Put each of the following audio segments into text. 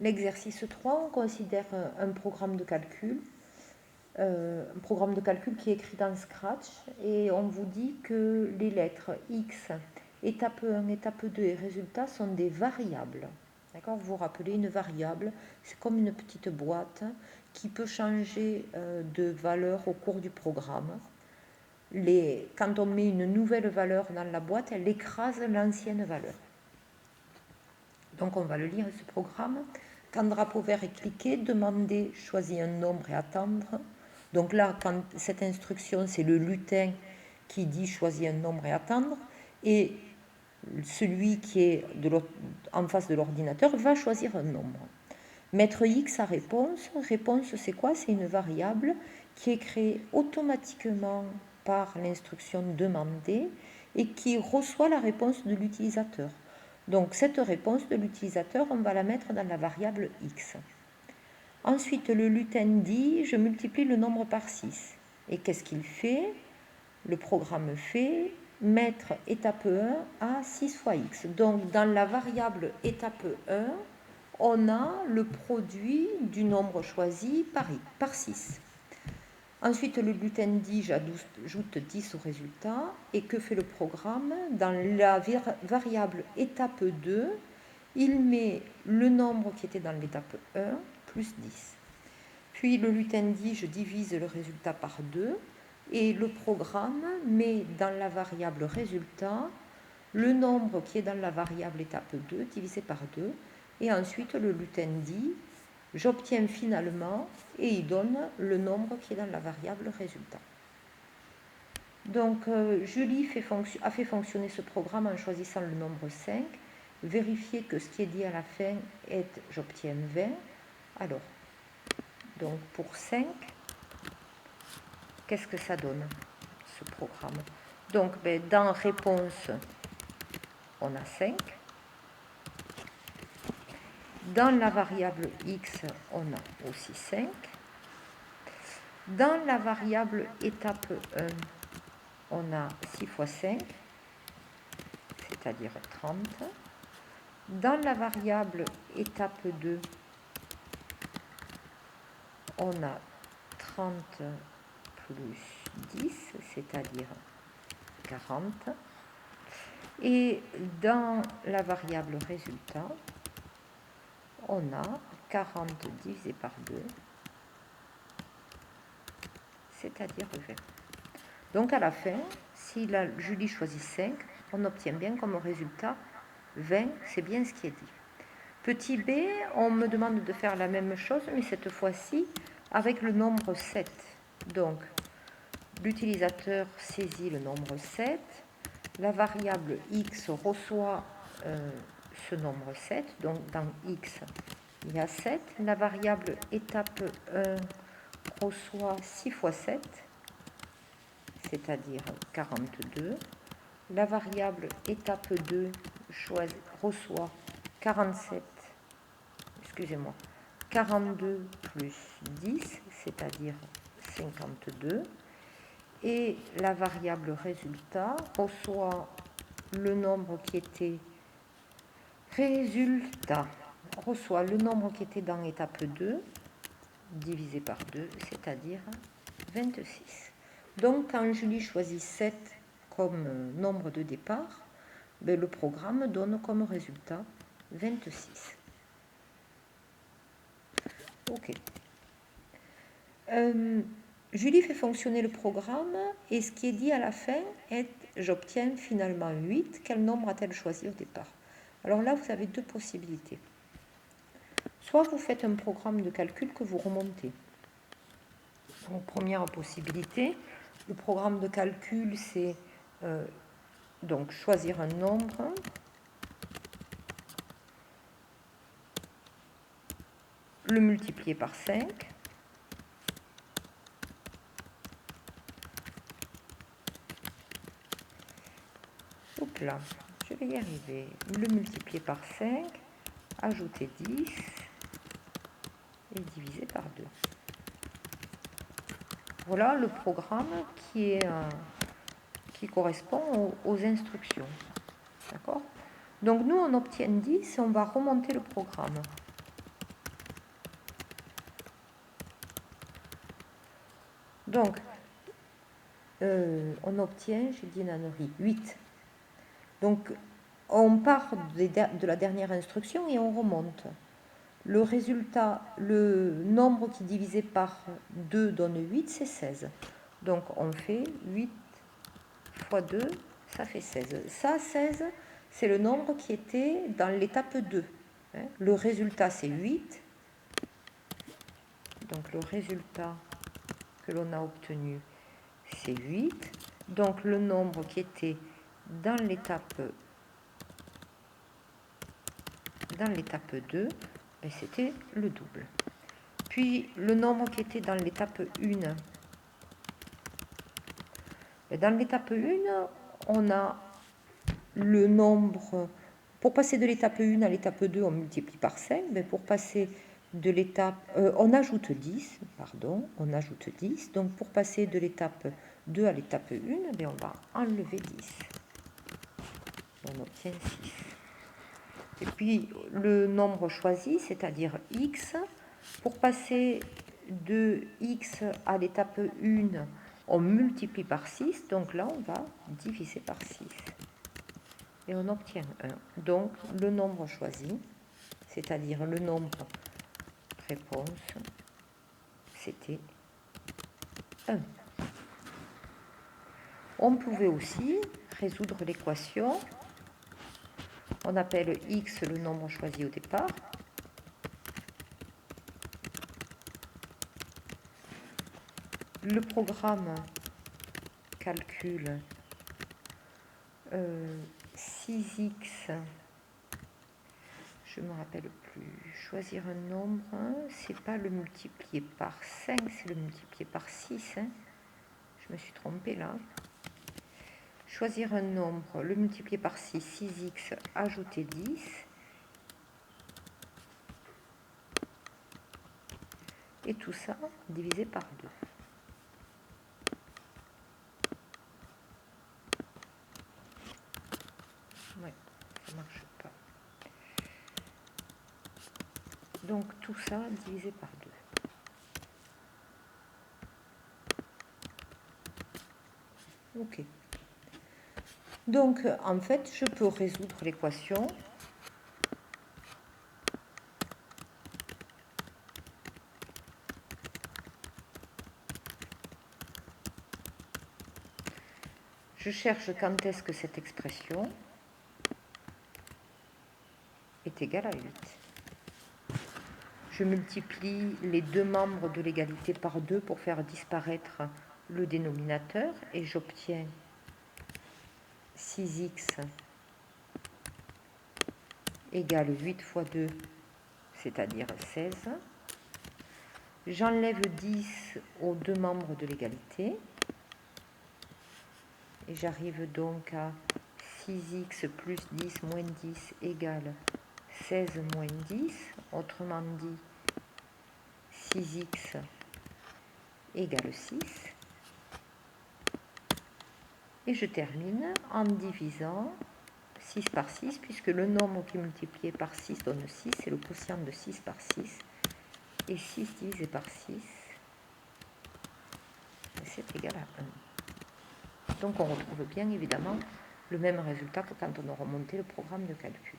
l'exercice 3, on considère un programme de calcul. Un programme de calcul qui est écrit dans Scratch et on vous dit que les lettres X, étape 1, étape 2 et résultat sont des variables. D'accord ? Vous vous rappelez, une variable, c'est comme une petite boîte qui peut changer de valeur au cours du programme. Quand on met une nouvelle valeur dans la boîte, elle écrase l'ancienne valeur. Donc on va le lire, ce programme. Quand drapeau vert est cliqué, demandez, choisir un nombre et attendre. Donc là, quand cette instruction, c'est le lutin qui dit choisir un nombre et attendre. Et celui qui est en face de l'ordinateur va choisir un nombre. Mettre X à réponse. Réponse, c'est quoi? C'est une variable qui est créée automatiquement par l'instruction demander et qui reçoit la réponse de l'utilisateur. Donc cette réponse de l'utilisateur, on va la mettre dans la variable X. Ensuite, le lutin dit, je multiplie le nombre par 6. Et qu'est-ce qu'il fait? Le programme fait mettre étape 1 à 6 fois X. Donc dans la variable étape 1, on a le produit du nombre choisi par 6. Ensuite, le lutin dit, j'ajoute 10 au résultat. Et que fait le programme? Dans la variable étape 2, il met le nombre qui était dans l'étape 1 plus 10. Puis le lutin dit, je divise le résultat par 2. Et le programme met dans la variable résultat le nombre qui est dans la variable étape 2 divisé par 2. Et ensuite, le lutin dit, j'obtiens finalement, et il donne le nombre qui est dans la variable résultat. Donc, Julie a fait fonctionner ce programme en choisissant le nombre 5. Vérifiez que ce qui est dit à la fin est j'obtiens 20. Alors, donc pour 5, qu'est-ce que ça donne, ce programme? Donc, dans réponse, on a 5. Dans la variable X, on a aussi 5. Dans la variable étape 1, on a 6 fois 5, c'est-à-dire 30. Dans la variable étape 2, on a 30 plus 10, c'est-à-dire 40. Et dans la variable résultat, on a 40 divisé par 2, c'est-à-dire 20. Donc à la fin, si Julie choisit 5, on obtient bien comme résultat 20, c'est bien ce qui est dit. Petit b, on me demande de faire la même chose, mais cette fois-ci avec le nombre 7. Donc, l'utilisateur saisit le nombre 7, la variable x reçoit ce nombre 7, donc dans x, il y a 7. La variable étape 1 reçoit 6 fois 7, c'est-à-dire 42. La variable étape 2 reçoit 42 plus 10, c'est-à-dire 52. Et la variable résultat reçoit le nombre qui était dans étape 2 divisé par 2, c'est-à-dire 26. Donc quand Julie choisit 7 comme nombre de départ, le programme donne comme résultat 26. Ok. Julie fait fonctionner le programme et ce qui est dit à la fin est j'obtiens finalement 8. Quel nombre a-t-elle choisi au départ? Alors là, vous avez deux possibilités. Soit vous faites un programme de calcul que vous remontez. Donc, première possibilité, le programme de calcul, c'est donc choisir un nombre, le multiplier par 5, hop là, je vais y arriver, le multiplier par 5, ajouter 10 et diviser par 2. Voilà le programme qui correspond aux instructions. D'accord? Donc nous, on obtient 10 et on va remonter le programme. Donc, on obtient, j'ai dit une ânerie, 8. Donc, on part de la dernière instruction et on remonte. Le résultat, le nombre qui divisé par 2 donne 8, c'est 16. Donc, on fait 8 fois 2, ça fait 16. Ça, 16, c'est le nombre qui était dans l'étape 2. Le résultat, c'est 8. Donc, le résultat que l'on a obtenu, c'est 8. Donc, le nombre qui était dans l'étape 2, ben, c'était le double. Puis, le nombre qui était dans l'étape 1, ben, dans l'étape 1, on a le nombre, pour passer de l'étape 1 à l'étape 2, on multiplie par 5, mais pour passer de l'étape, on ajoute 10, on ajoute 10, donc pour passer de l'étape 2 à l'étape 1, ben on va enlever 10, on obtient 6. Et puis le nombre choisi, c'est-à-dire x, pour passer de x à l'étape 1, on multiplie par 6, donc là on va diviser par 6. Et on obtient 1. Donc, le nombre choisi, c'est-à-dire le nombre réponse, c'était 1. On pouvait aussi résoudre l'équation. On appelle x le nombre choisi au départ. Le programme calcule 6x, je ne me rappelle plus, choisir un nombre, c'est pas le multiplier par 5, c'est le multiplier par 6. Je me suis trompée là. Choisir un nombre, le multiplier par 6, 6x, ajouter 10. Et tout ça divisé par 2. Oui, ça ne marche pas. Donc tout ça divisé par 2. Ok. Donc en fait, je peux résoudre l'équation. Je cherche quand est-ce que cette expression est égale à 8. Je multiplie les deux membres de l'égalité par 2 pour faire disparaître le dénominateur et j'obtiens 6x égale 8 fois 2, c'est-à-dire 16. J'enlève 10 aux deux membres de l'égalité. Et j'arrive donc à 6x plus 10 moins 10 égale 16 moins 10. Autrement dit, 6x égale 6. Et je termine en divisant 6 par 6, puisque le nombre qui est multiplié par 6 donne 6, c'est le quotient de 6 par 6. Et 6 divisé par 6, c'est égal à 1. Donc on retrouve bien évidemment le même résultat que quand on a remonté le programme de calcul.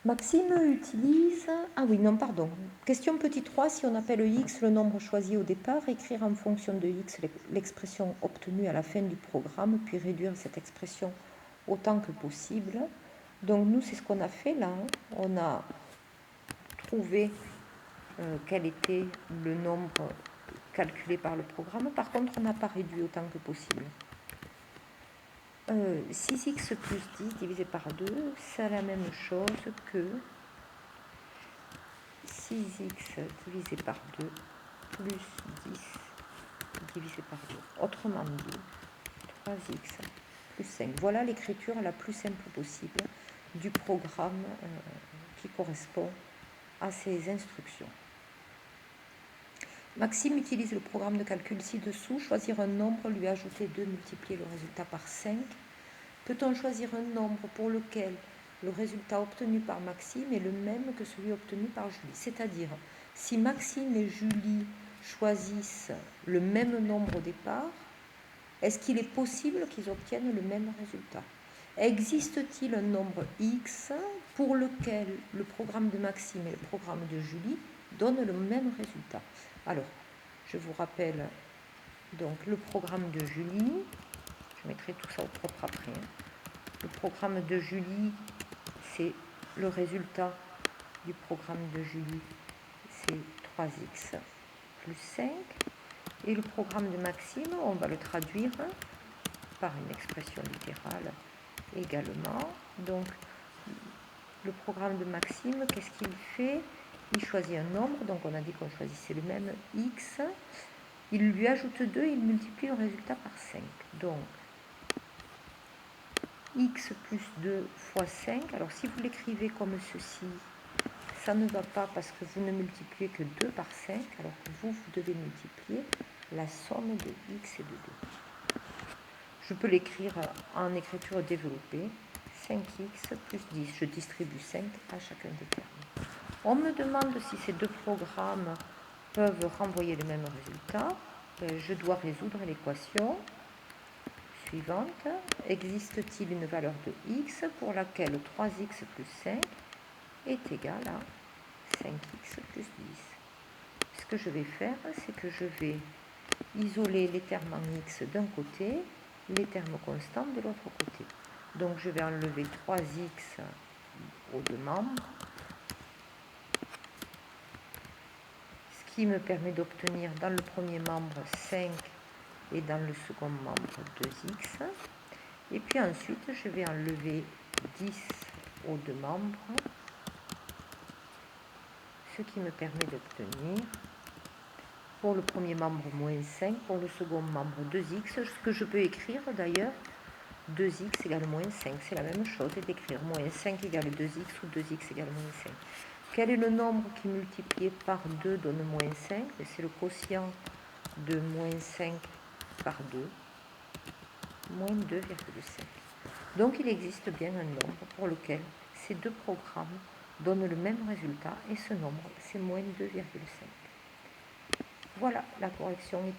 Maxime utilise... Ah oui, non, pardon. Question petit 3, si on appelle x le nombre choisi au départ, écrire en fonction de x l'expression obtenue à la fin du programme, puis réduire cette expression autant que possible. Donc nous, c'est ce qu'on a fait là. On a trouvé quel était le nombre calculé par le programme. Par contre, on n'a pas réduit autant que possible. 6x plus 10 divisé par 2, c'est la même chose que 6x divisé par 2 plus 10 divisé par 2. Autrement dit, 3x plus 5. Voilà l'écriture la plus simple possible du programme qui correspond à ces instructions. Maxime utilise le programme de calcul ci-dessous, choisir un nombre, lui ajouter 2, multiplier le résultat par 5. Peut-on choisir un nombre pour lequel le résultat obtenu par Maxime est le même que celui obtenu par Julie? C'est-à-dire, si Maxime et Julie choisissent le même nombre au départ, est-ce qu'il est possible qu'ils obtiennent le même résultat? Existe-t-il un nombre x pour lequel le programme de Maxime et le programme de Julie donnent le même résultat? Alors, je vous rappelle donc le programme de Julie. Je mettrai tout ça au propre après. Le programme de Julie, c'est le résultat du programme de Julie, c'est 3x plus 5. Et le programme de Maxime, on va le traduire par une expression littérale également. Donc, le programme de Maxime, qu'est-ce qu'il fait? Il choisit un nombre, donc on a dit qu'on choisissait le même x. Il lui ajoute 2, il multiplie le résultat par 5. Donc, x plus 2 fois 5. Alors, si vous l'écrivez comme ceci, ça ne va pas parce que vous ne multipliez que 2 par 5, alors que vous devez multiplier la somme de x et de 2. Je peux l'écrire en écriture développée, 5x plus 10. Je distribue 5 à chacun des termes. On me demande si ces deux programmes peuvent renvoyer le même résultat. Je dois résoudre l'équation suivante. Existe-t-il une valeur de x pour laquelle 3x plus 5 est égal à 5x plus 10? Ce que je vais faire, c'est que je vais isoler les termes en x d'un côté, les termes constants de l'autre côté. Donc je vais enlever 3x aux deux membres, ce qui me permet d'obtenir dans le premier membre 5 et dans le second membre 2x. Et puis ensuite, je vais enlever 10 aux deux membres, ce qui me permet d'obtenir pour le premier membre moins 5, pour le second membre 2x, ce que je peux écrire d'ailleurs 2x égale moins 5, c'est la même chose, et d'écrire moins 5 égale 2x ou 2x égale moins 5. Quel est le nombre qui multiplié par 2 donne moins 5? C'est le quotient de moins 5 par 2, moins 2,5. Donc il existe bien un nombre pour lequel ces deux programmes donnent le même résultat, et ce nombre, c'est moins 2,5. Voilà, la correction est